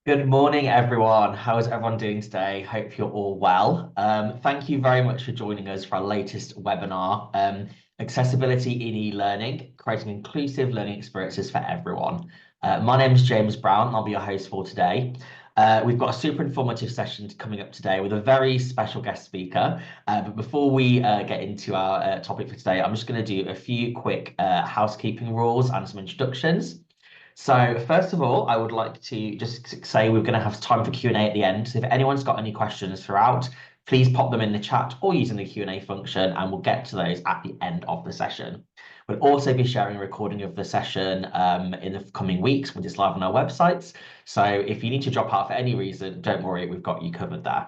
Good morning, everyone. How is everyone doing today? Hope you're all well. Thank you very much for joining us for our latest webinar, Accessibility in e-learning, creating inclusive learning experiences for everyone. My name is James Brown, and I'll be your host for today. We've got a super informative session coming up today with a very special guest speaker. But before we get into our topic for today, I'm just going to do a few quick housekeeping rules and some introductions. So first of all, I would like to just say we're going to have time for Q&A at the end. So if anyone's got any questions throughout, please pop them in the chat or using the Q&A function, and we'll get to those at the end of the session. We'll also be sharing a recording of the session in the coming weeks when it's live on our websites. So if you need to drop out for any reason, don't worry, we've got you covered there.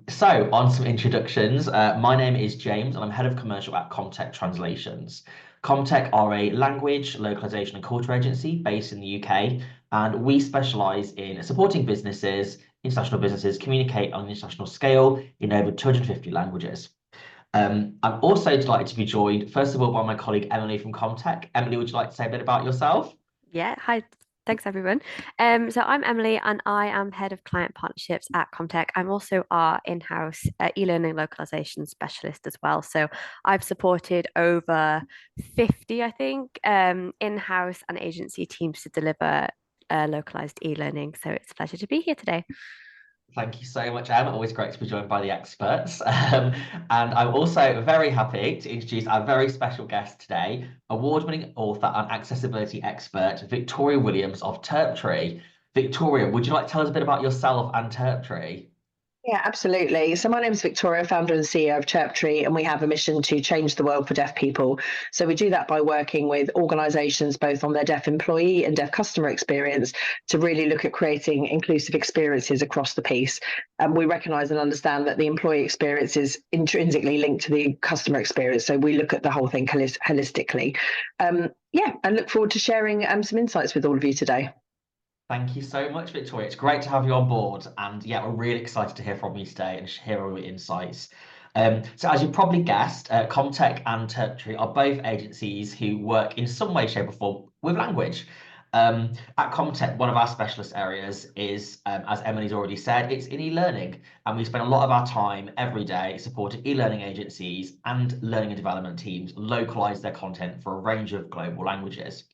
So on some introductions, my name is James and I'm head of commercial at Comtec Translations. Comtec are a language, localization and culture agency based in the UK, and we specialize in supporting international businesses communicate on an international scale in over 250 languages. I'm also delighted to be joined, first of all, by my colleague Emily from Comtec. Emily, would you like to say a bit about yourself? Yeah, hi. Thanks, everyone. So I'm Emily, and I am head of client partnerships at Comtec. I'm also our in-house e-learning localization specialist as well. So I've supported over 50, I think, in-house and agency teams to deliver localized e-learning. So it's a pleasure to be here today. Thank you so much, Em. Always great to be joined by the experts. And I'm also very happy to introduce our very special guest today, award-winning author and accessibility expert, Victoria Williams of terptree. Victoria, would you like to tell us a bit about yourself and terptree? Yeah, absolutely. So my name is Victoria, founder and CEO of terptree, and we have a mission to change the world for deaf people. So we do that by working with organisations both on their deaf employee and deaf customer experience to really look at creating inclusive experiences across the piece. And we recognise and understand that the employee experience is intrinsically linked to the customer experience. So we look at the whole thing holistically. Yeah, and look forward to sharing some insights with all of you today. Thank you so much, Victoria. It's great to have you on board. And yeah, we're really excited to hear from you today and hear all your insights. So as you probably guessed, Comtec and terptree are both agencies who work in some way, shape or form with language. At Comtec, one of our specialist areas is, as Emily's already said, it's in e-learning. And we spend a lot of our time every day supporting e-learning agencies and learning and development teams localize their content for a range of global languages.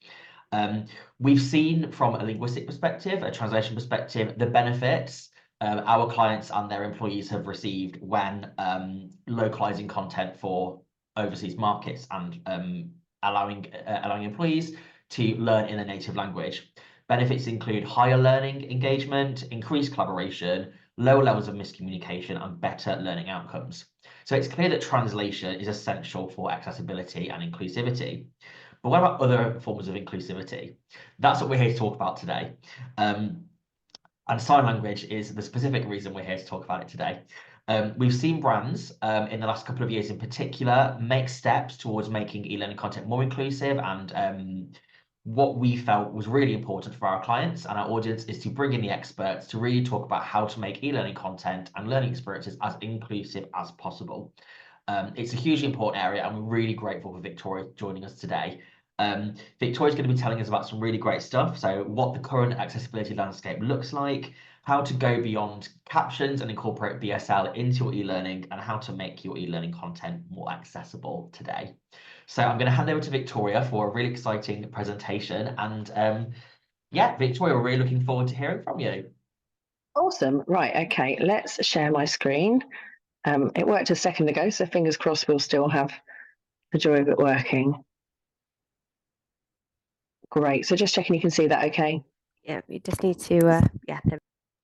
We've seen from a linguistic perspective, a translation perspective, the benefits our clients and their employees have received when localizing content for overseas markets and allowing employees to learn in a native language. Benefits include higher learning engagement, increased collaboration, lower levels of miscommunication, and better learning outcomes. So it's clear that translation is essential for accessibility and inclusivity. But what about other forms of inclusivity? That's what we're here to talk about today. And sign language is the specific reason we're here to talk about it today. We've seen brands in the last couple of years in particular make steps towards making e-learning content more inclusive, and what we felt was really important for our clients and our audience is to bring in the experts to really talk about how to make e-learning content and learning experiences as inclusive as possible. It's a hugely important area, and we're really grateful for Victoria joining us today. Victoria's going to be telling us about some really great stuff. So what the current accessibility landscape looks like, how to go beyond captions and incorporate BSL into your e-learning, and how to make your e-learning content more accessible today. So I'm going to hand over to Victoria for a really exciting presentation. And yeah, Victoria, we're really looking forward to hearing from you. Awesome. Right. Okay. Let's share my screen. It worked a second ago, so fingers crossed we'll still have the joy of it working. Great. So just checking you can see that okay? Yeah, we just need to, yeah.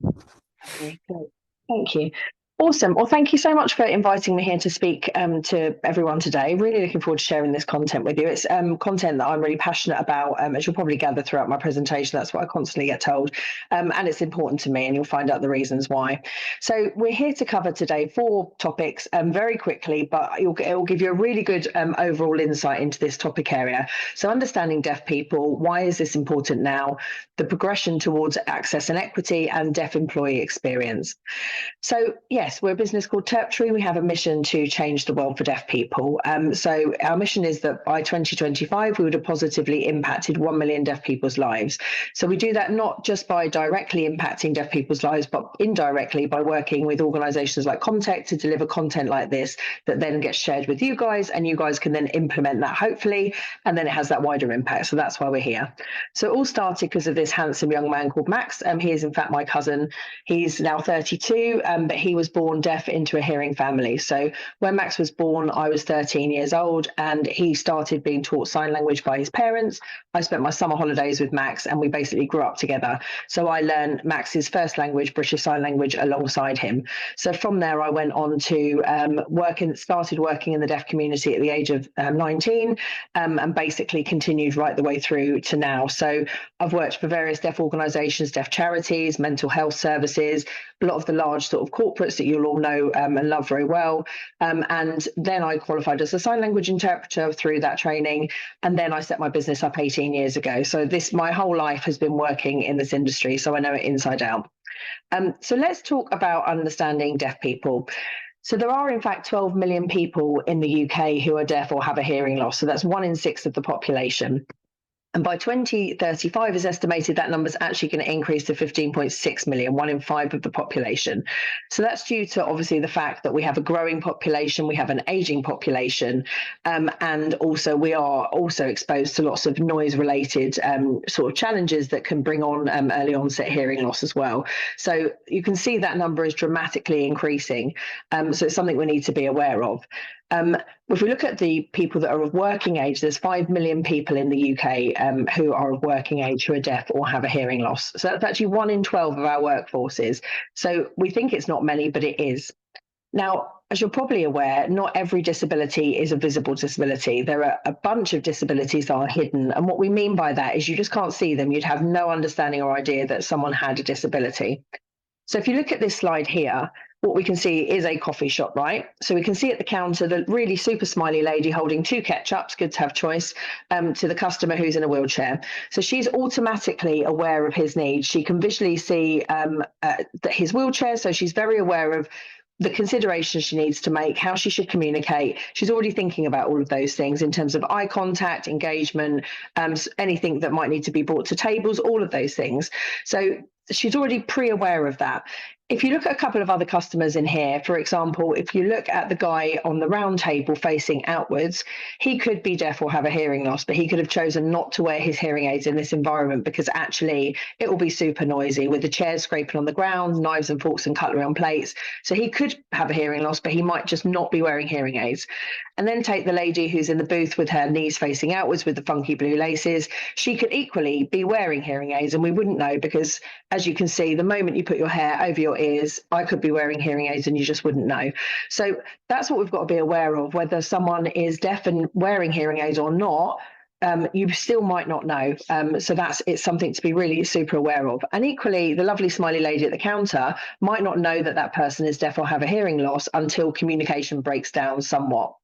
Okay, great. Thank you. Awesome. Well, thank you so much for inviting me here to speak to everyone today. Really looking forward to sharing this content with you. It's content that I'm really passionate about, as you'll probably gather throughout my presentation. That's what I constantly get told, and it's important to me, and you'll find out the reasons why. So we're here to cover today 4 topics very quickly, but it will give you a really good overall insight into this topic area. So understanding deaf people, why is this important now? The progression towards access and equity, and deaf employee experience. So yes, Yes, we're a business called Terptree. We have a mission to change the world for deaf people. So our mission is that by 2025, we would have positively impacted 1 million deaf people's lives. So we do that not just by directly impacting deaf people's lives, but indirectly by working with organisations like Comtec to deliver content like this that then gets shared with you guys, and you guys can then implement that, hopefully, and then it has that wider impact. So that's why we're here. So it all started because of this handsome young man called Max. He is in fact my cousin. He's now 32, but he was born deaf into a hearing family. So when Max was born, I was 13 years old, and he started being taught sign language by his parents. I spent my summer holidays with Max, and we basically grew up together. So I learned Max's first language, British Sign Language, alongside him. So from there, I went on to started working in the deaf community at the age of 19, and basically continued right the way through to now. So I've worked for various deaf organisations, deaf charities, mental health services, a lot of the large sort of corporates that you'll all know and love very well. And then I qualified as a sign language interpreter through that training. And then I set my business up 18 years ago. So my whole life has been working in this industry. So I know it inside out. So let's talk about understanding deaf people. So there are, in fact, 12 million people in the UK who are deaf or have a hearing loss. So that's 1 in 6 of the population. And by 2035, it's estimated that number is actually going to increase to 15.6 million, 1 in 5 of the population. So that's due to obviously the fact that we have a growing population, we have an aging population, and also we are also exposed to lots of noise-related sort of challenges that can bring on early onset hearing loss as well. So you can see that number is dramatically increasing. So it's something we need to be aware of. If we look at the people that are of working age, there's 5 million people in the UK who are of working age who are deaf or have a hearing loss. So that's actually 1 in 12 of our workforces. So we think it's not many, but it is. Now, as you're probably aware, not every disability is a visible disability. There are a bunch of disabilities that are hidden. And what we mean by that is you just can't see them. You'd have no understanding or idea that someone had a disability. So if you look at this slide here, what we can see is a coffee shop, right? So we can see at the counter the really super smiley lady holding 2 ketchups, good to have choice, to the customer who's in a wheelchair. So she's automatically aware of his needs. She can visually see his wheelchair, so she's very aware of the considerations she needs to make, how she should communicate. She's already thinking about all of those things in terms of eye contact, engagement, anything that might need to be brought to tables, all of those things. So she's already pre-aware of that. If you look at a couple of other customers in here, for example, if you look at the guy on the round table facing outwards, he could be deaf or have a hearing loss, but he could have chosen not to wear his hearing aids in this environment because actually it will be super noisy with the chairs scraping on the ground, knives and forks and cutlery on plates. So he could have a hearing loss, but he might just not be wearing hearing aids. And then take the lady who's in the booth with her knees facing outwards with the funky blue laces. She could equally be wearing hearing aids and we wouldn't know because, as you can see, the moment you put your hair over your ears, I could be wearing hearing aids and you just wouldn't know. So that's what we've got to be aware of, whether someone is deaf and wearing hearing aids or not. You still might not know. So it's something to be really super aware of. And equally, the lovely smiley lady at the counter might not know that that person is deaf or have a hearing loss until communication breaks down somewhat.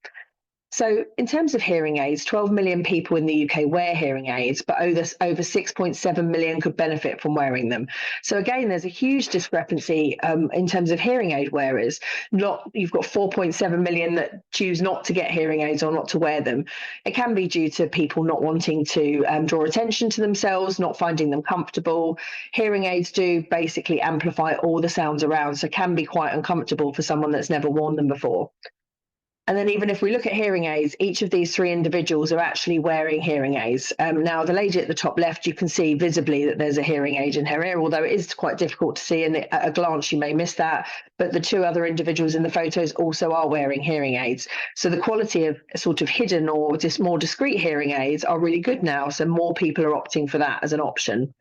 So in terms of hearing aids, 12 million people in the UK wear hearing aids, but over 6.7 million could benefit from wearing them. So again, there's a huge discrepancy in terms of hearing aid wearers. You've got 4.7 million that choose not to get hearing aids or not to wear them. It can be due to people not wanting to draw attention to themselves, not finding them comfortable. Hearing aids do basically amplify all the sounds around, so can be quite uncomfortable for someone that's never worn them before. And then even if we look at hearing aids, each of these 3 individuals are actually wearing hearing aids. Now, the lady at the top left, you can see visibly that there's a hearing aid in her ear, although it is quite difficult to see, and at a glance you may miss that. But the 2 other individuals in the photos also are wearing hearing aids. So the quality of sort of hidden or just more discreet hearing aids are really good now. So more people are opting for that as an option.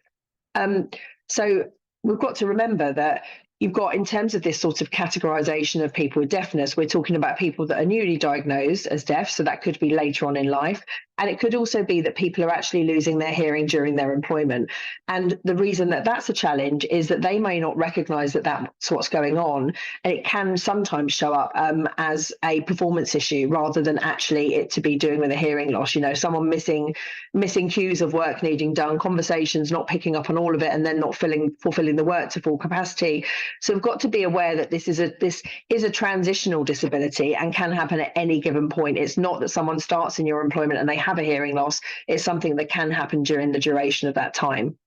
So we've got to remember that you've got, in terms of this sort of categorization of people with deafness, we're talking about people that are newly diagnosed as deaf, so that could be later on in life. And it could also be that people are actually losing their hearing during their employment. And the reason that that's a challenge is that they may not recognize that that's what's going on. And it can sometimes show up as a performance issue rather than actually it to be doing with a hearing loss. You know, someone missing cues of work needing done, conversations not picking up on all of it, and then not fulfilling the work to full capacity. So we've got to be aware that this is a transitional disability and can happen at any given point. It's not that someone starts in your employment and they have a hearing loss. It's something that can happen during the duration of that time.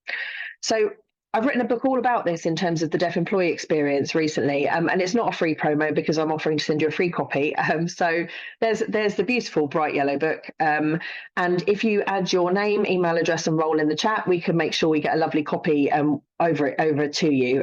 So I've written a book all about this in terms of the deaf employee experience recently, and it's not a free promo because I'm offering to send you a free copy. So there's the beautiful bright yellow book, and if you add your name, email address, and role in the chat, we can make sure we get a lovely copy over to you.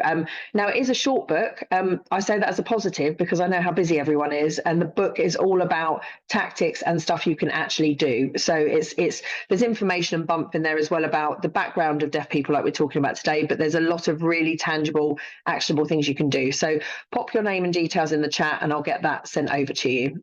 Now, it is a short book. I say that as a positive because I know how busy everyone is, and the book is all about tactics and stuff you can actually do. So there's information and bump in there as well about the background of deaf people like we're talking about today, but there's a lot of really tangible, actionable things you can do. So pop your name and details in the chat and I'll get that sent over to you.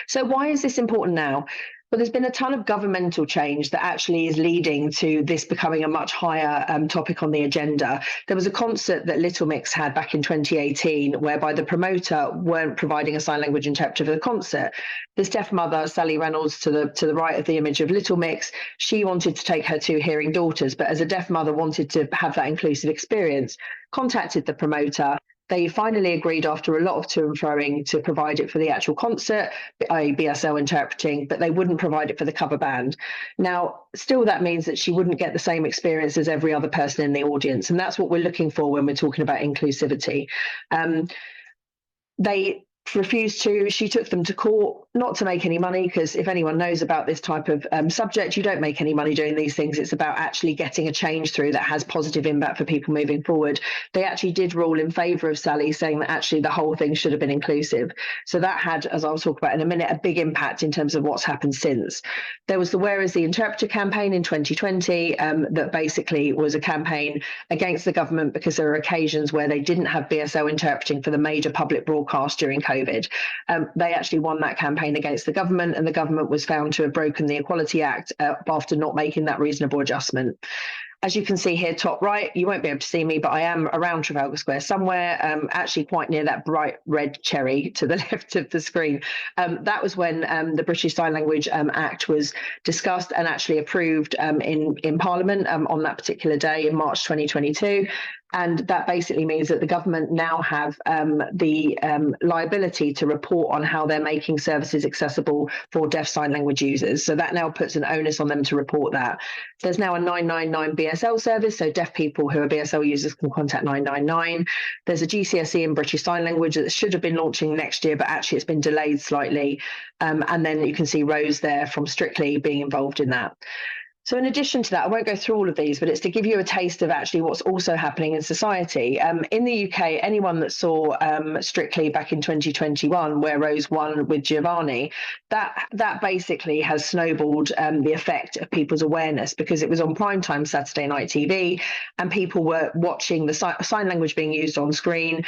So why is this important now? Well, there's been a ton of governmental change that actually is leading to this becoming a much higher topic on the agenda. There was a concert that Little Mix had back in 2018, whereby the promoter weren't providing a sign language interpreter for the concert. This deaf mother, Sally Reynolds, to the right of the image of Little Mix, she wanted to take her two hearing daughters, but as a deaf mother wanted to have that inclusive experience, contacted the promoter. They finally agreed after a lot of to and froing to provide it for the actual concert, i.e. BSL interpreting, but they wouldn't provide it for the cover band. Now, still that means that she wouldn't get the same experience as every other person in the audience. And that's what we're looking for when we're talking about inclusivity. They refused to. She took them to court, not to make any money, because if anyone knows about this type of subject, you don't make any money doing these things. It's about actually getting a change through that has positive impact for people moving forward. They actually did rule in favour of Sally, saying that actually the whole thing should have been inclusive. So that had, as I'll talk about in a minute, a big impact in terms of what's happened since. There was the Where is the Interpreter campaign in 2020 that basically was a campaign against the government because there were occasions where they didn't have BSL interpreting for the major public broadcast during COVID. They actually won that campaign against the government, and the government was found to have broken the Equality Act after not making that reasonable adjustment. As you can see here, top right, you won't be able to see me, but I am around Trafalgar Square somewhere, actually quite near that bright red cherry to the left of the screen. That was when the British Sign Language Act was discussed and actually approved in Parliament on that particular day in March 2022. And that basically means that the government now have the liability to report on how they're making services accessible for deaf sign language users. So that now puts an onus on them to report that. There's now a 999 BSL service, so deaf people who are BSL users can contact 999. There's a GCSE in British Sign Language that should have been launching next year, but actually it's been delayed slightly. And then you can see Rose there from Strictly being involved in that. So in addition to that, I won't go through all of these, but it's to give you a taste of actually what's also happening in society. In the UK, anyone that saw Strictly back in 2021, where Rose won with Giovanni, that basically has snowballed the effect of people's awareness, because it was on primetime Saturday night TV and people were watching the sign language being used on screen.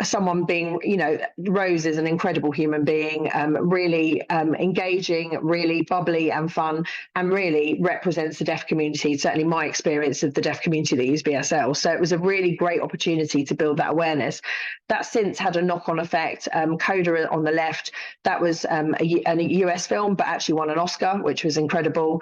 Someone being, Rose is an incredible human being, really engaging, really bubbly and fun, and really represents the deaf community, certainly my experience of the deaf community that use BSL. So it was a really great opportunity to build that awareness. That since had a knock-on effect. Coda on the left, that was a US film, but actually won an Oscar, which was incredible.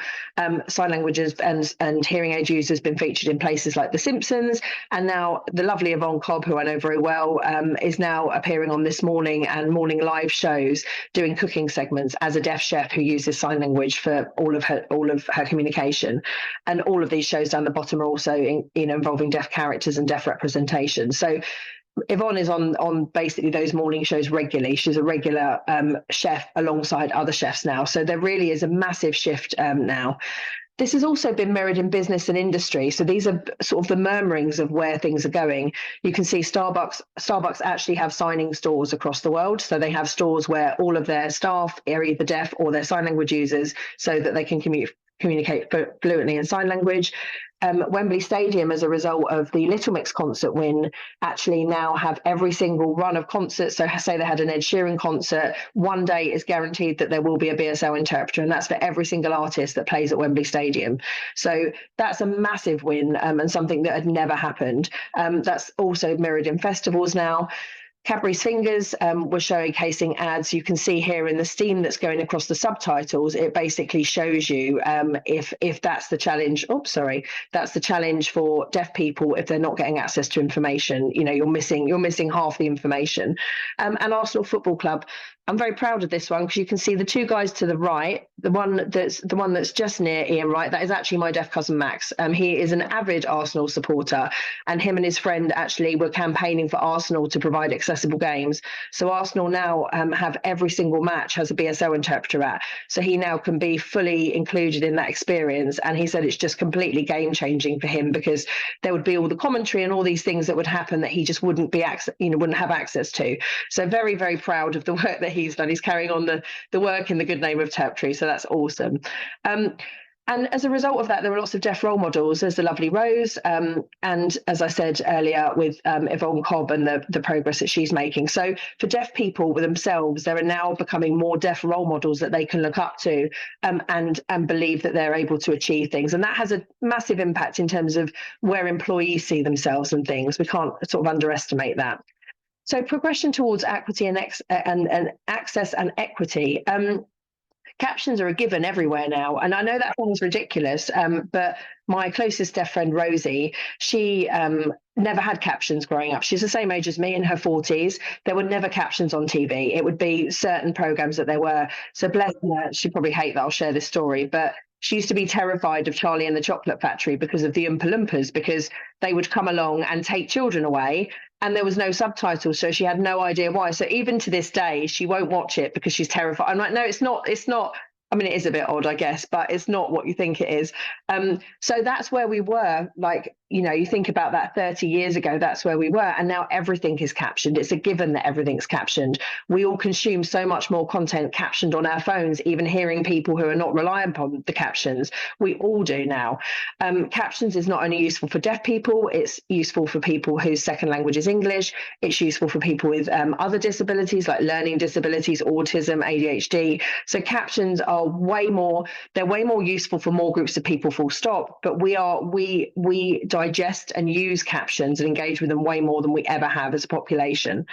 Sign languages and hearing aid users been featured in places like The Simpsons, and now the lovely Yvonne Cobb, who I know very well, is now appearing on This Morning and Morning Live shows doing cooking segments as a deaf chef who uses sign language for all of her communication. And all of these shows down the bottom are also involving deaf characters and deaf representation. So Yvonne is on basically those morning shows regularly. She's a regular chef alongside other chefs now. So there really is a massive shift now. This has also been mirrored in business and industry. So these are sort of the murmurings of where things are going. You can see Starbucks actually have signing stores across the world. So they have stores where all of their staff are either deaf or they're sign language users, so that they can communicate fluently in sign language. Wembley Stadium, as a result of the Little Mix concert win, actually now have every single run of concerts. So say they had an Ed Sheeran concert, one day is guaranteed that there will be a BSL interpreter, and that's for every single artist that plays at Wembley Stadium. So that's a massive win, and something that had never happened. That's also mirrored in festivals now. Cadbury's Fingers was showcasing ads. You can see here in the steam that's going across the subtitles, it basically shows you if that's the challenge. Oh, sorry, that's the challenge for deaf people if they're not getting access to information. You know, you're missing half the information. And Arsenal Football Club, I'm very proud of this one because you can see the two guys to the right, the one that's just near Ian Wright, that is actually my deaf cousin Max. He is an avid Arsenal supporter, and him and his friend actually were campaigning for Arsenal to provide accessible games. So Arsenal now have every single match has a BSL interpreter at, so he now can be fully included in that experience. And he said it's just completely game changing for him because there would be all the commentary and all these things that would happen that he just wouldn't have access to. So very, very proud of the work that he's done. He's carrying on the work in the good name of terptree, so that's awesome. And as a result of that, there are lots of deaf role models. There's the lovely Rose, and as I said earlier, with Yvonne Cobb and the progress that she's making. So for deaf people themselves, there are now becoming more deaf role models that they can look up to and believe that they're able to achieve things. And that has a massive impact in terms of where employees see themselves and things. We can't sort of underestimate that. So progression towards equity and access and equity. Captions are a given everywhere now. And I know that sounds ridiculous, but my closest deaf friend, Rosie, she never had captions growing up. She's the same age as me, in her 40s. There were never captions on TV. It would be certain programs that there were. So bless her, she'd probably hate that I'll share this story, but she used to be terrified of Charlie and the Chocolate Factory because of the Oompa Loompas, because they would come along and take children away and there was no subtitles, so she had no idea why. So even to this day, she won't watch it because she's terrified. I'm like, no, it's not. I mean, it is a bit odd, I guess, but it's not what you think it is. So that's where we were. Like, you know, you think about that 30 years ago, that's where we were. And now everything is captioned. It's a given that everything's captioned. We all consume so much more content captioned on our phones, even hearing people who are not reliant on the captions. We all do now. Captions is not only useful for deaf people, it's useful for people whose second language is English. It's useful for people with other disabilities like learning disabilities, autism, ADHD. So captions are way more useful for more groups of people, full stop. But we digest and use captions and engage with them way more than we ever have as a population.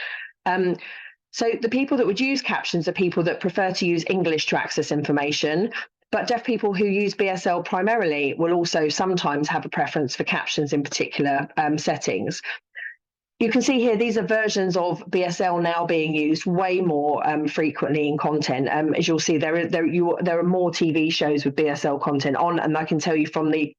So the people that would use captions are people that prefer to use English to access information. But deaf people who use BSL primarily will also sometimes have a preference for captions in particular settings. You can see here, these are versions of BSL now being used way more frequently in content. As you'll see, there are more TV shows with BSL content on, and I can tell you from the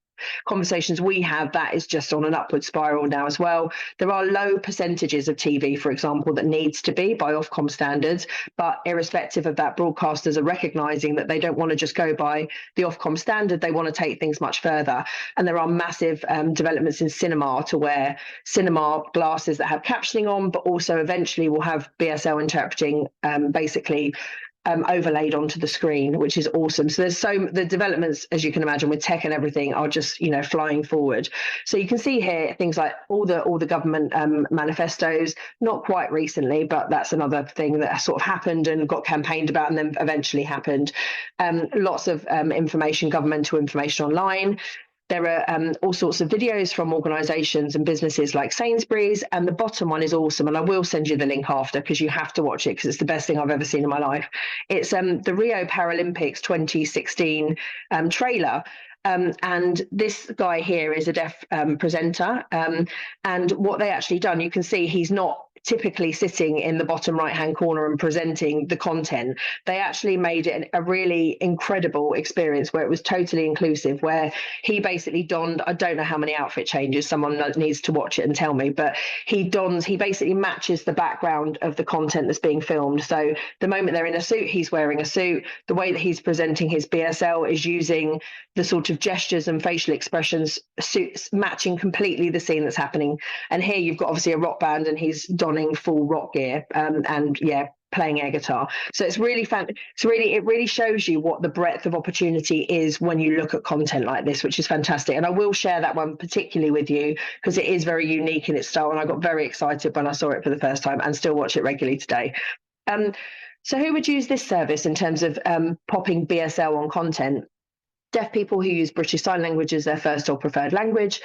conversations we have, that is just on an upward spiral now as well. There are low percentages of TV, for example, that needs to be by Ofcom standards, but irrespective of that, broadcasters are recognising that they don't want to just go by the Ofcom standard, they want to take things much further. And there are massive developments in cinema to where cinema glasses that have captioning on, but also eventually will have BSL interpreting basically overlaid onto the screen, which is awesome. So the developments, as you can imagine, with tech and everything are just, you know, flying forward. So you can see here things like all the government manifestos, not quite recently, but that's another thing that sort of happened and got campaigned about and then eventually happened. Lots of information, governmental information online. There are all sorts of videos from organisations and businesses like Sainsbury's, and the bottom one is awesome, and I will send you the link after because you have to watch it because it's the best thing I've ever seen in my life. It's the Rio Paralympics 2016 trailer. And this guy here is a deaf presenter, and what they actually done, you can see he's not typically sitting in the bottom right hand corner and presenting the content. They actually made it a really incredible experience where it was totally inclusive, where he basically donned, I don't know how many outfit changes, someone needs to watch it and tell me, but he basically matches the background of the content that's being filmed. So the moment they're in a suit, he's wearing a suit. The way that he's presenting his BSL is using the sort of gestures and facial expressions, suits matching completely the scene that's happening. And here you've got obviously a rock band and he's donning full rock gear and yeah, playing air guitar. So it's really fun. It really shows you what the breadth of opportunity is when you look at content like this, which is fantastic. And I will share that one particularly with you because it is very unique in its style. And I got very excited when I saw it for the first time and still watch it regularly today. So who would use this service in terms of popping BSL on content? deaf people who use British Sign Language as their first or preferred language,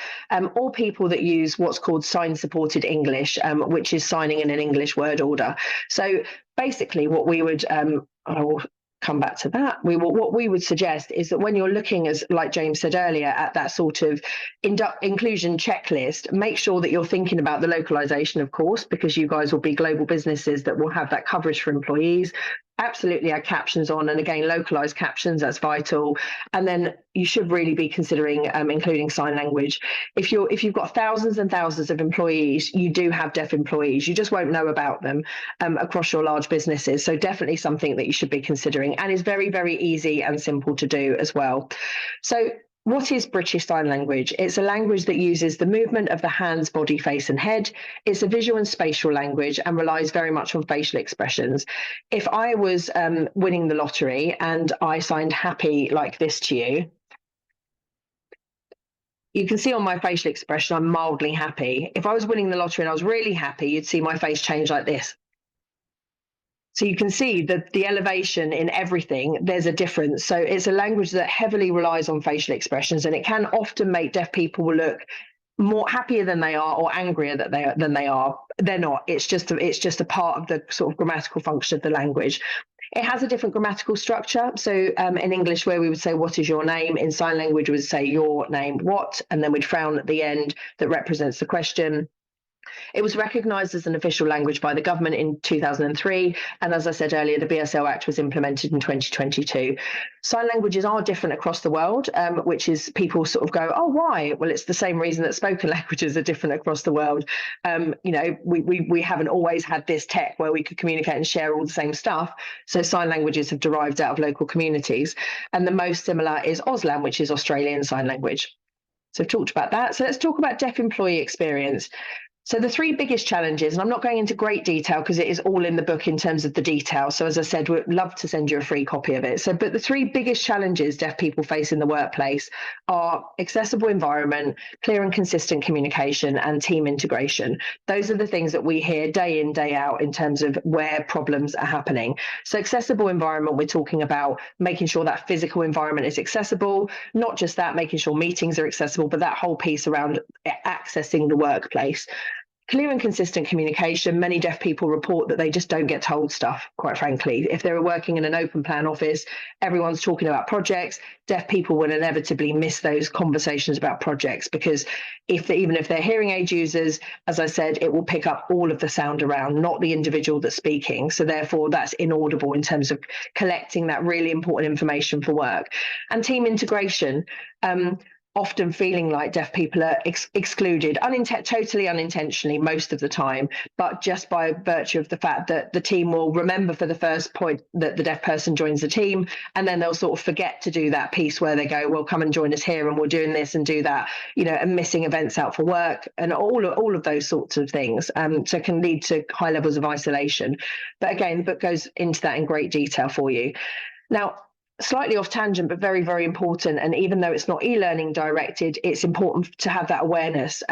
or people that use what's called sign-supported English, which is signing in an English word order. So basically what we would, I will come back to that, what we would suggest is that when you're looking, as like James said earlier, at that sort of inclusion checklist, make sure that you're thinking about the localization, of course, because you guys will be global businesses that will have that coverage for employees. Absolutely add captions on, and again, localized captions, that's vital. And then you should really be considering including sign language. If you've got thousands and thousands of employees, you do have deaf employees, you just won't know about them across your large businesses. So definitely something that you should be considering, and is very, very easy and simple to do as well. So what is British Sign Language? It's a language that uses the movement of the hands, body, face, and head. It's a visual and spatial language and relies very much on facial expressions. If I was winning the lottery and I signed happy like this to you, you can see on my facial expression, I'm mildly happy. If I was winning the lottery and I was really happy, you'd see my face change like this. So you can see that the elevation in everything, there's a difference. So it's a language that heavily relies on facial expressions, and it can often make deaf people look more happier than they are, or angrier than they are. They're not. It's just a part of the sort of grammatical function of the language. It has a different grammatical structure. So in English, where we would say, what is your name? In sign language, we would say your name, what? And then we'd frown at the end that represents the question. It was recognised as an official language by the government in 2003, and as I said earlier, the BSL Act was implemented in 2022. Sign languages are different across the world, which is people sort of go, oh, why? Well, it's the same reason that spoken languages are different across the world. We haven't always had this tech where we could communicate and share all the same stuff, so sign languages have derived out of local communities, and the most similar is Auslan, which is Australian Sign Language. So I've talked about that. So let's talk about deaf employee experience. So the three biggest challenges, and I'm not going into great detail because it is all in the book in terms of the detail. So as I said, we'd love to send you a free copy of it. But the three biggest challenges deaf people face in the workplace are accessible environment, clear and consistent communication, and team integration. Those are the things that we hear day in, day out in terms of where problems are happening. So accessible environment, we're talking about making sure that physical environment is accessible, not just that, making sure meetings are accessible, but that whole piece around accessing the workplace. Clear and consistent communication. Many deaf people report that they just don't get told stuff, quite frankly. If they're working in an open plan office, everyone's talking about projects. Deaf people will inevitably miss those conversations about projects, because even if they're hearing aid users, as I said, it will pick up all of the sound around, not the individual that's speaking. So therefore, that's inaudible in terms of collecting that really important information for work. And team integration. Often feeling like deaf people are excluded, totally unintentionally most of the time, but just by virtue of the fact that the team will remember for the first point that the deaf person joins the team, and then they'll sort of forget to do that piece where they go, well, come and join us here, and we're doing this and do that, and missing events out for work, and all of those sorts of things. So it can lead to high levels of isolation. But again, the book goes into that in great detail for you. Now, slightly off tangent, but very, very important. And even though it's not e-learning directed, it's important to have that awareness.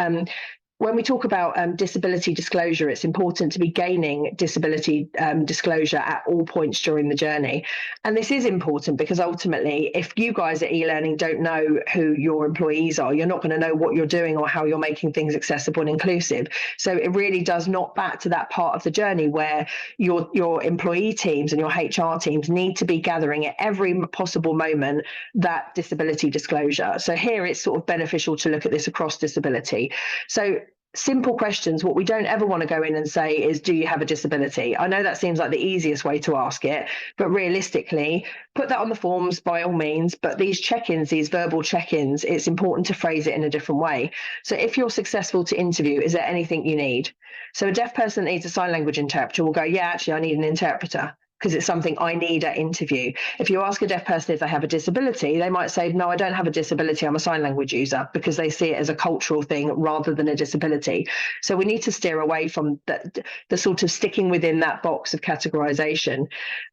When we talk about disability disclosure, it's important to be gaining disability disclosure at all points during the journey. And this is important because ultimately, if you guys at eLearning don't know who your employees are, you're not going to know what you're doing or how you're making things accessible and inclusive. So it really does knock back to that part of the journey where your employee teams and your HR teams need to be gathering at every possible moment that disability disclosure. So here it's sort of beneficial to look at this across disability. So simple questions. What we don't ever want to go in and say is, do you have a disability? I know that seems like the easiest way to ask it, but realistically, put that on the forms by all means. But these check-ins, these verbal check-ins, it's important to phrase it in a different way. So if you're successful to interview, is there anything you need? So a deaf person that needs a sign language interpreter will go, yeah, actually, I need an interpreter, because it's something I need at interview. If you ask a deaf person if they have a disability, they might say, no, I don't have a disability, I'm a sign language user, because they see it as a cultural thing rather than a disability. So we need to steer away from the sort of sticking within that box of categorization.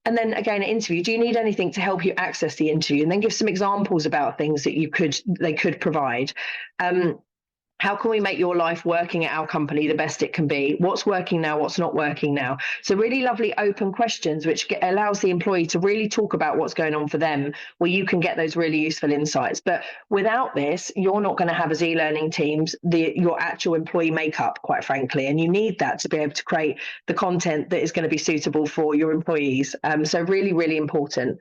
And then again, at interview, do you need anything to help you access the interview? And then give some examples about things that they could provide. How can we make your life working at our company the best it can be? What's working now? What's not working now? So really lovely open questions, which allows the employee to really talk about what's going on for them, where you can get those really useful insights. But without this, you're not going to have, as e-learning teams, your actual employee makeup, quite frankly. And you need that to be able to create the content that is going to be suitable for your employees. So really, really important.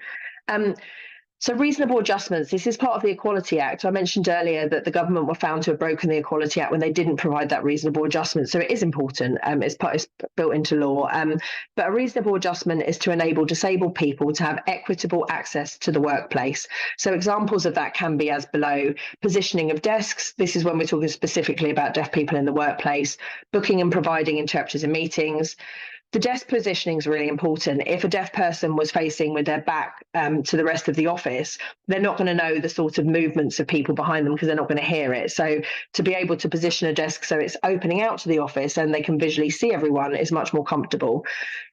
So reasonable adjustments. This is part of the Equality Act. I mentioned earlier that the government were found to have broken the Equality Act when they didn't provide that reasonable adjustment. So it is important. It's built into law. But a reasonable adjustment is to enable disabled people to have equitable access to the workplace. So examples of that can be as below: positioning of desks. This is when we're talking specifically about deaf people in the workplace. Booking and providing interpreters in meetings. The desk positioning is really important. If a deaf person was facing with their back to the rest of the office, they're not going to know the sort of movements of people behind them because they're not going to hear it. So to be able to position a desk so it's opening out to the office and they can visually see everyone is much more comfortable.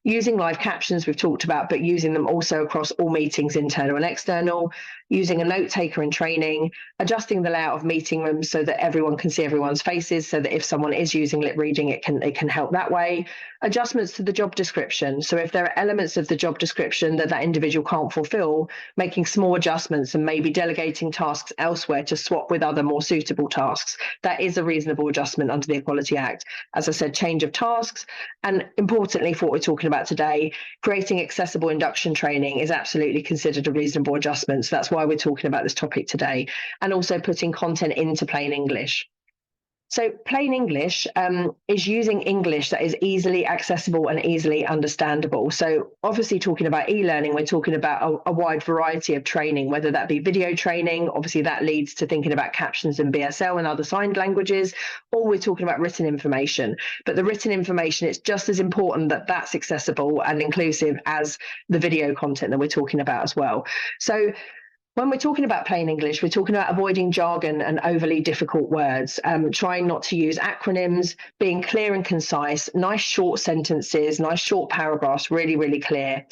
Using live captions, we've talked about, but using them also across all meetings, internal and external. Using a note taker in training. Adjusting the layout of meeting rooms so that everyone can see everyone's faces, so that if someone is using lip reading, it can help that way. Adjustments to the job description. So if there are elements of the job description that individual can't fulfill, making small adjustments and maybe delegating tasks elsewhere to swap with other more suitable tasks. That is a reasonable adjustment under the Equality Act. As I said, change of tasks. And importantly, for what we're talking about today, creating accessible induction training is absolutely considered a reasonable adjustment. So that's why we're talking about this topic today. And also putting content into plain English. So plain English is using English that is easily accessible and easily understandable. So obviously talking about e-learning, we're talking about a wide variety of training, whether that be video training. Obviously that leads to thinking about captions and BSL and other signed languages, or we're talking about written information. But the written information, it's just as important that that's accessible and inclusive as the video content that we're talking about as well. So when we're talking about plain English, we're talking about avoiding jargon and overly difficult words, trying not to use acronyms, being clear and concise, nice short sentences, nice short paragraphs, really, really clear.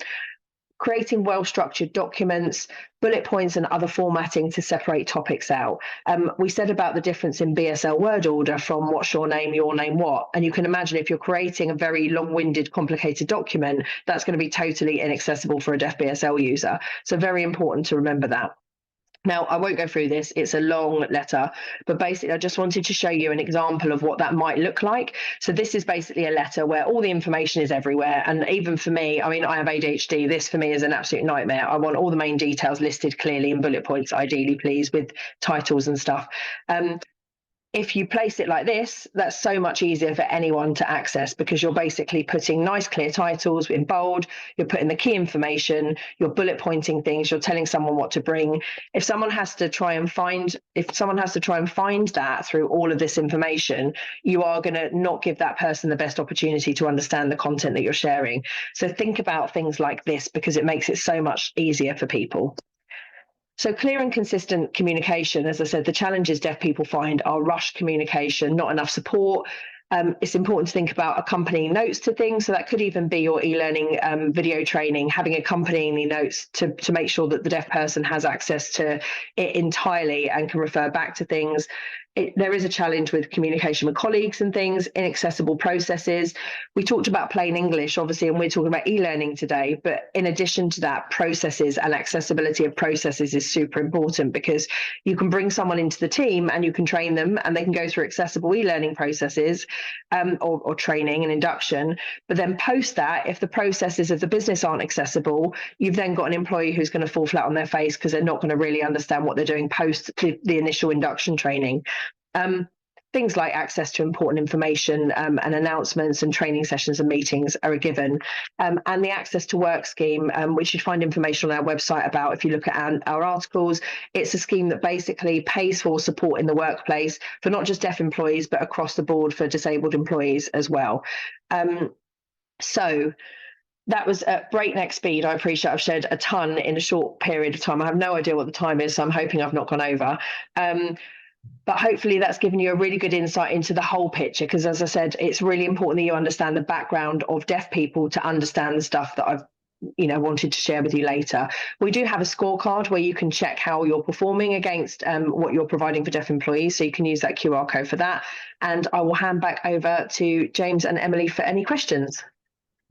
Creating well-structured documents, bullet points and other formatting to separate topics out. We said about the difference in BSL word order from what's your name, what, and you can imagine if you're creating a very long-winded, complicated document, that's going to be totally inaccessible for a deaf BSL user. So very important to remember that. Now, I won't go through this, it's a long letter, but basically I just wanted to show you an example of what that might look like. So this is basically a letter where all the information is everywhere. And even for me, I mean, I have ADHD, this for me is an absolute nightmare. I want all the main details listed clearly in bullet points, ideally, please, with titles and stuff. If you place it like this, that's so much easier for anyone to access because you're basically putting nice clear titles in bold, you're putting the key information, you're bullet pointing things, you're telling someone what to bring. If someone has to try and find that through all of this information, you are going to not give that person the best opportunity to understand the content that you're sharing. So think about things like this because it makes it so much easier for people. So clear and consistent communication, as I said, the challenges deaf people find are rushed communication, not enough support. It's important to think about accompanying notes to things. So that could even be your e-learning video training, having accompanying notes to make sure that the deaf person has access to it entirely and can refer back to things. There is a challenge with communication with colleagues and things, inaccessible processes. We talked about plain English, obviously, and we're talking about e-learning today. But in addition to that, processes and accessibility of processes is super important because you can bring someone into the team and you can train them and they can go through accessible e-learning processes or training and induction. But then post that, if the processes of the business aren't accessible, you've then got an employee who's going to fall flat on their face because they're not going to really understand what they're doing post the initial induction training. Things like access to important information and announcements and training sessions and meetings are a given. And the access to work scheme, which you find information on our website about if you look at our articles. It's a scheme that basically pays for support in the workplace for not just deaf employees, but across the board for disabled employees as well. So that was at breakneck speed. I appreciate I've shared a ton in a short period of time. I have no idea what the time is, so I'm hoping I've not gone over. But hopefully that's given you a really good insight into the whole picture, because as I said, it's really important that you understand the background of deaf people to understand the stuff that I've wanted to share with you later. We do have a scorecard where you can check how you're performing against what you're providing for deaf employees. So you can use that QR code for that. And I will hand back over to James and Emily for any questions.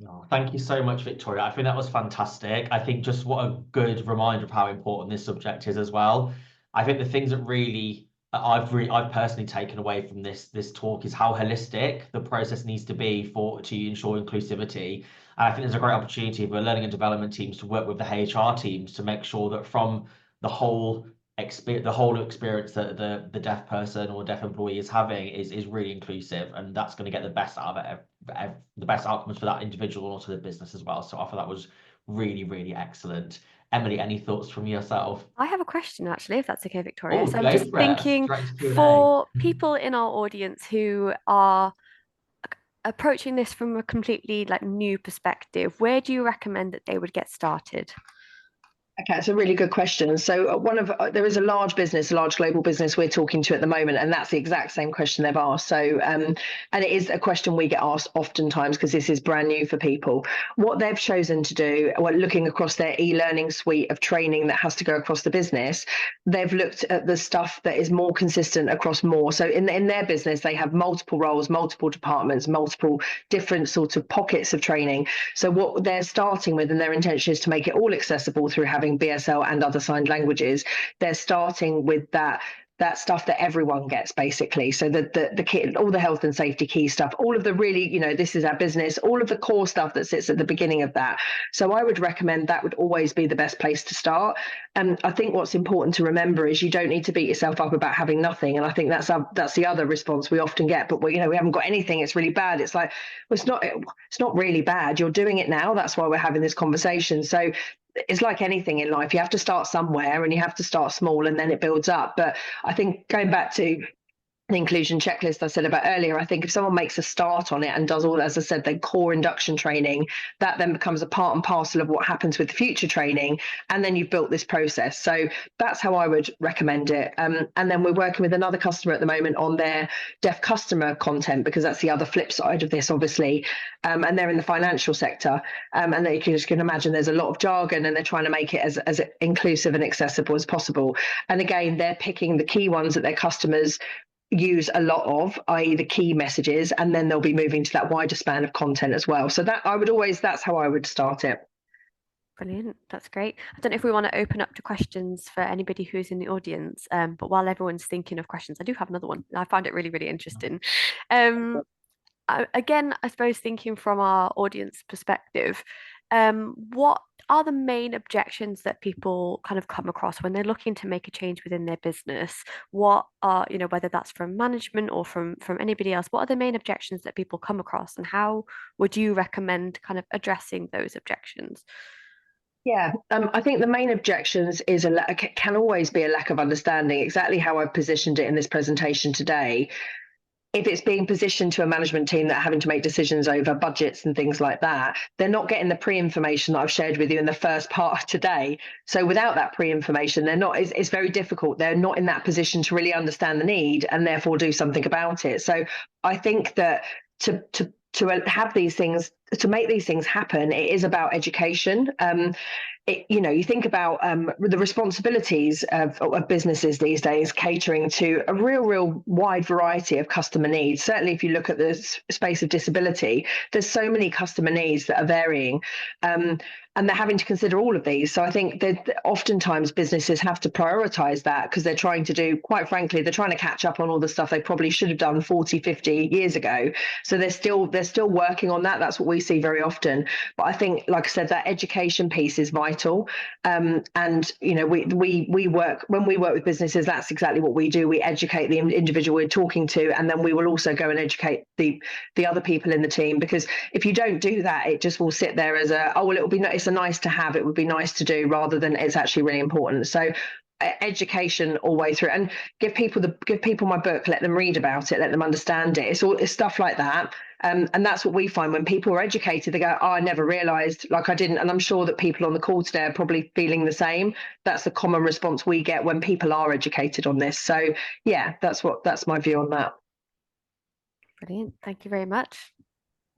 Oh, thank you so much, Victoria. I think that was fantastic. I think just what a good reminder of how important this subject is as well. I think the things that really I've personally taken away from this talk is how holistic the process needs to be to ensure inclusivity. And I think there's a great opportunity for learning and development teams to work with the HR teams to make sure that from the whole experience that the deaf person or deaf employee is having is really inclusive, and that's going to get the best out of it, the best outcomes for that individual and also the business as well. So I thought that was really, really excellent. Emily, any thoughts from yourself? I have a question actually, if that's okay, Victoria. Oh, So I'm go just for it. thinking Direct to Q&A. for people in our audience who are approaching this from a completely new perspective, where do you recommend that they would get started? Okay, it's a really good question. So there is a large global business we're talking to at the moment, and that's the exact same question they've asked. So, and it is a question we get asked oftentimes because this is brand new for people. What they've chosen to do, looking across their e-learning suite of training that has to go across the business, they've looked at the stuff that is more consistent across more. So in their business, they have multiple roles, multiple departments, multiple different sorts of pockets of training. So what they're starting with, and their intention is to make it all accessible through having BSL and other signed languages. They're starting with that stuff that everyone gets, basically. So the key, all the health and safety key stuff, all of the really, this is our business, all of the core stuff that sits at the beginning of that. So I would recommend that would always be the best place to start. And I think what's important to remember is you don't need to beat yourself up about having nothing. And I think that's the other response we often get. But we haven't got anything. It's really bad. It's like, well, it's not really bad. You're doing it now. That's why we're having this conversation. So it's like anything in life. You have to start somewhere and you have to start small and then it builds up. But I think going back to the inclusion checklist I said about earlier, I think if someone makes a start on it and does all, as I said, the core induction training, that then becomes a part and parcel of what happens with the future training. And then you've built this process. So that's how I would recommend it. And then we're working with another customer at the moment on their deaf customer content, because that's the other flip side of this, obviously. And they're in the financial sector. And you can imagine there's a lot of jargon and they're trying to make it as inclusive and accessible as possible. And again, they're picking the key ones that their customers use a lot of, i.e. the key messages, and then they'll be moving to that wider span of content as well. So that's how I would start it. Brilliant, that's great. I don't know if we want to open up to questions for anybody who's in the audience, but while everyone's thinking of questions, I do have another one. I found it really, really interesting. Again, I suppose thinking from our audience perspective, what are the main objections that people kind of come across when they're looking to make a change within their business? What are, whether that's from management or from anybody else, what are the main objections that people come across, and how would you recommend kind of addressing those objections? Yeah, I think the main objections can always be a lack of understanding, exactly how I've positioned it in this presentation today. If it's being positioned to a management team that are having to make decisions over budgets and things like that, they're not getting the pre-information that I've shared with you in the first part of today. So without that pre-information, it's very difficult. They're not in that position to really understand the need and therefore do something about it. So I think that to have these things, to make these things happen, it is about education. You think about the responsibilities of businesses these days, catering to a real wide variety of customer needs. Certainly, if you look at the space of disability, there's so many customer needs that are varying. And they're having to consider all of these. So I think that oftentimes businesses have to prioritize that, because they're trying to do, quite frankly, they're trying to catch up on all the stuff they probably should have done 40, 50 years ago. So they're still working on that. That's what we see very often. But I think, like I said, that education piece is vital. And we work, when we work with businesses, that's exactly what we do. We educate the individual we're talking to, and then we will also go and educate the other people in the team. Because if you don't do that, it just will sit there as it's a nice to have, it would be nice to do, rather than it's actually really important. So education all the way through, and give people my book, let them read about it, let them understand it. It's stuff like that. And that's what we find when people are educated. They go, oh, I never realized, like I didn't. And I'm sure that people on the call today are probably feeling the same. That's the common response we get when people are educated on this. So yeah, that's my view on that. Brilliant, thank you very much.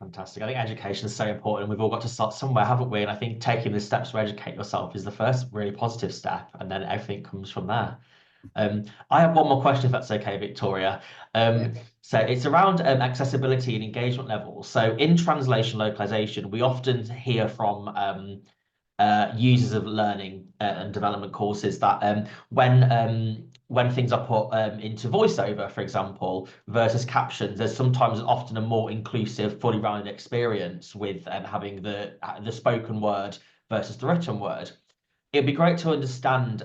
Fantastic. I think education is so important. We've all got to start somewhere, haven't we? And I think taking the steps to educate yourself is the first really positive step, and then everything comes from there. I have one more question, if that's okay, Victoria. So it's around accessibility and engagement levels. So in translation localization, we often hear from users of learning and development courses that when things are put into voiceover, for example, versus captions, there's sometimes often a more inclusive, fully rounded experience with having the spoken word versus the written word. It'd be great to understand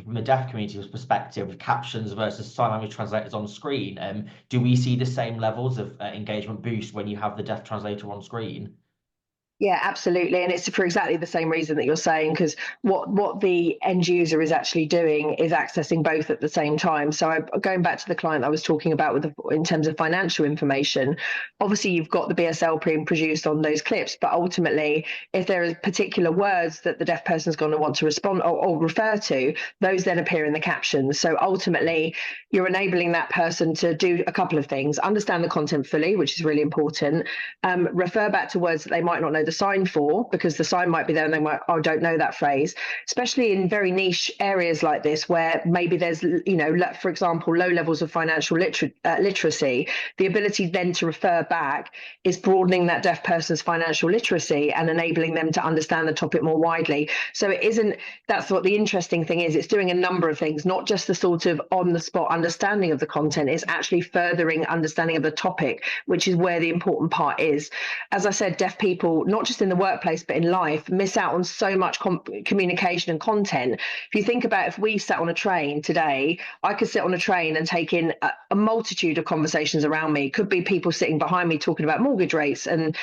from the deaf community's perspective, with captions versus sign language translators on screen. Do we see the same levels of engagement boost when you have the deaf translator on screen? Yeah, absolutely. And it's for exactly the same reason that you're saying, because what the end user is actually doing is accessing both at the same time. So going back to the client I was talking about in terms of financial information, obviously you've got the BSL pre-produced on those clips, but ultimately if there are particular words that the deaf person is going to want to respond or refer to, those then appear in the captions. So ultimately you're enabling that person to do a couple of things: understand the content fully, which is really important, refer back to words that they might not know the sign for, because the sign might be there and they might, oh, I don't know that phrase, especially in very niche areas like this where maybe there's, for example, low levels of financial literacy. The ability then to refer back is broadening that deaf person's financial literacy and enabling them to understand the topic more widely. So that's what the interesting thing is. It's doing a number of things, not just the sort of on the spot understanding of the content. It's actually furthering understanding of the topic, which is where the important part is. As I said, deaf people, not just in the workplace but in life, miss out on so much communication and content. If you think about, if we sat on a train today, I could sit on a train and take in a multitude of conversations around me. It could be people sitting behind me talking about mortgage rates and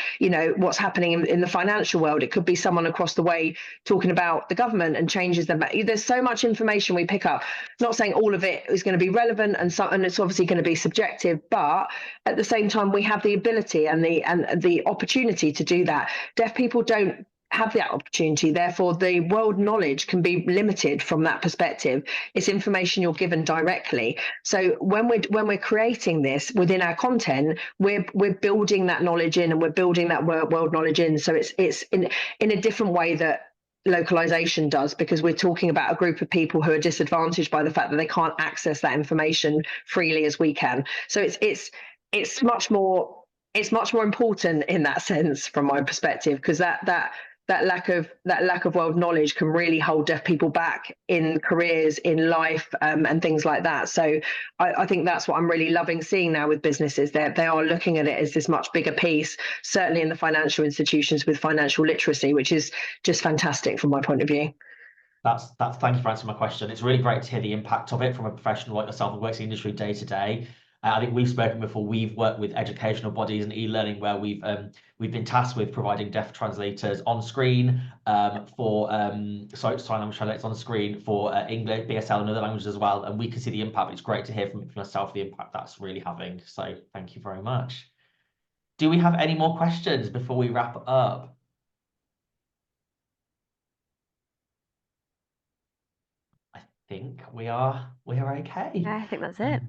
what's happening in the financial world. It could be someone across the way talking about the government and changes them. There's so much information we pick up. Not saying all of it is going to be relevant, and it's obviously going to be subjective, but at the same time we have the ability and the opportunity to do that. Deaf people don't have that opportunity, therefore the world knowledge can be limited from that perspective. It's information you're given directly. So when we're creating this within our content, we're building that knowledge in, and we're building that world knowledge in. So it's in a different way that localization does, because we're talking about a group of people who are disadvantaged by the fact that they can't access that information freely as we can. So it's much more important in that sense from my perspective, because that lack of world knowledge can really hold deaf people back in careers, in life, and things like that. So I think that's what I'm really loving seeing now with businesses. They are looking at it as this much bigger piece, certainly in the financial institutions with financial literacy, which is just fantastic from my point of view. That's thank you for answering my question. It's really great to hear the impact of it from a professional like yourself who works in the industry day to day. I think we've spoken before. We've worked with educational bodies and e-learning where we've been tasked with providing deaf translators on screen for sign language translators on screen for English, BSL, and other languages as well. And we can see the impact. It's great to hear from yourself the impact that's really having. So thank you very much. Do we have any more questions before we wrap up? I think we are okay. Yeah, I think that's it.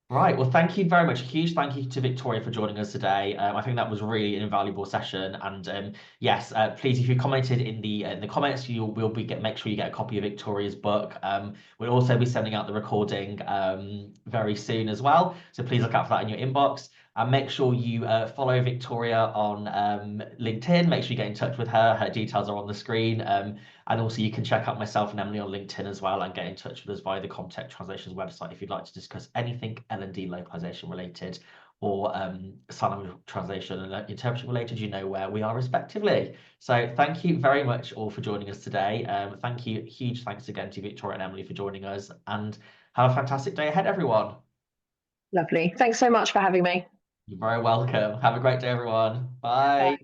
Right. Well, thank you very much. A huge thank you to Victoria for joining us today. I think that was really an invaluable session. And yes, please, if you commented in the comments, make sure you get a copy of Victoria's book. We'll also be sending out the recording very soon as well. So please look out for that in your inbox. And make sure you follow Victoria on LinkedIn. Make sure you get in touch with her. Her details are on the screen. And also you can check out myself and Emily on LinkedIn as well, and get in touch with us via the Comtec Translations website if you'd like to discuss anything L&D localization related or sign language translation and interpretation related. You know where we are respectively. So thank you very much all for joining us today. Thank you. Huge thanks again to Victoria and Emily for joining us, and have a fantastic day ahead, everyone. Lovely. Thanks so much for having me. You're very welcome. Have a great day, everyone. Bye.